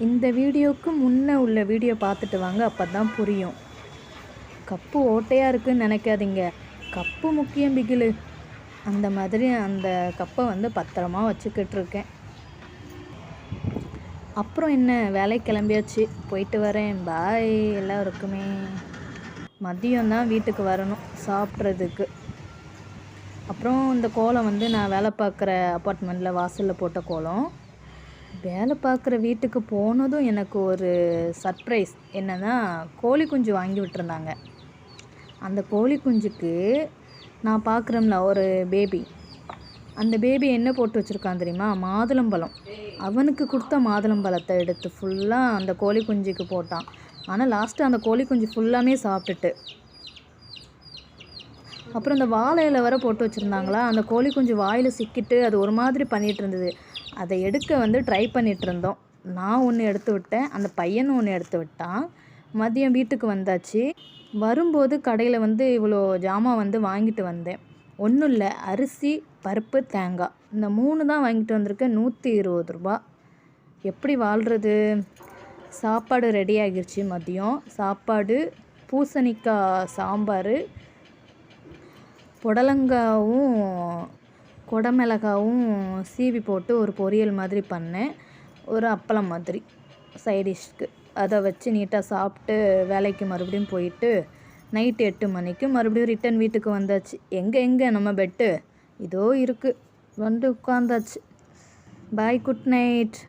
இந்த வீடியோவுக்கு முன்னே உள்ள வீடியோ பார்த்துட்டு வாங்க, அப்போ தான் புரியும். கப்பு ஓட்டையாக இருக்குதுன்னு நினைக்காதீங்க. கப்பு முக்கியம் பிகிலு. அந்த மாதிரி அந்த கப்பை வந்து பத்திரமா வச்சுக்கிட்டுருக்கேன். அப்புறம் என்ன, வேலைக்கு கிளம்பியாச்சு, போயிட்டு வரேன். பாய் எல்லாருக்குமே. மதியம்தான் வீட்டுக்கு வரணும் சாப்பிட்றதுக்கு. அப்புறம் இந்த கோலம் வந்து நான் வேலை பார்க்குற அப்பார்ட்மெண்ட்டில் வாசலில் போட்ட கோலம். வேலை பார்க்குற வீட்டுக்கு போனதும் எனக்கு ஒரு சர்ப்ரைஸ். என்னென்னா, கோழி குஞ்சு வாங்கி விட்டுருந்தாங்க. அந்த கோழி குஞ்சுக்கு நான் பார்க்குறோம்ல ஒரு பேபி, அந்த பேபி என்ன போட்டு வச்சுருக்கான் தெரியுமா? மாதுளம்பழம். அவனுக்கு கொடுத்த மாதுளம்பழத்தை எடுத்து ஃபுல்லாக அந்த கோழி குஞ்சுக்கு போட்டான். ஆனால் லாஸ்ட்டு அந்த கோழி குஞ்சு ஃபுல்லாமே சாப்பிட்டுட்டு, அப்புறம் இந்த வாழை இலை வர போட்டு வச்சுருந்தாங்களா, அந்த கோழி குஞ்சு வாயில் சிக்கிட்டு அது ஒரு மாதிரி பண்ணிகிட்டு இருந்தது. அதை எடுக்க வந்து ட்ரை பண்ணிகிட்டு இருந்தோம். நான் ஒன்று எடுத்து விட்டேன், அந்த பையனும் ஒன்று எடுத்து விட்டான். மதியம் வீட்டுக்கு வந்தாச்சு. வரும்போது கடையில் வந்து இவ்வளோ ஜாமான் வந்து வாங்கிட்டு வந்தேன். ஒன்றும் இல்லை, அரிசி, பருப்பு, தேங்காய், இந்த 3 தான் வாங்கிட்டு வந்திருக்கேன். 120 ரூபா. எப்படி வாழ்கிறது? சாப்பாடு ரெடி ஆகிருச்சு. மதியம் சாப்பாடு பூசணிக்காய் சாம்பார், புடலங்காவும் குடமிளகாவும் சீவி போட்டு ஒரு பொரியல் மாதிரி பண்ணேன். ஒரு அப்பளம் மாதிரி சைடிஷ்க்கு. அதை வச்சு நீட்டாக சாப்பிட்டு வேலைக்கு மறுபடியும் போயிட்டு நைட்டு 8 மணிக்கு மறுபடியும் ரிட்டன் வீட்டுக்கு வந்தாச்சு. எங்கே நம்ம பெட்டு இதோ இருக்குது, வந்து உட்காந்தாச்சு. பாய், குட் நைட்.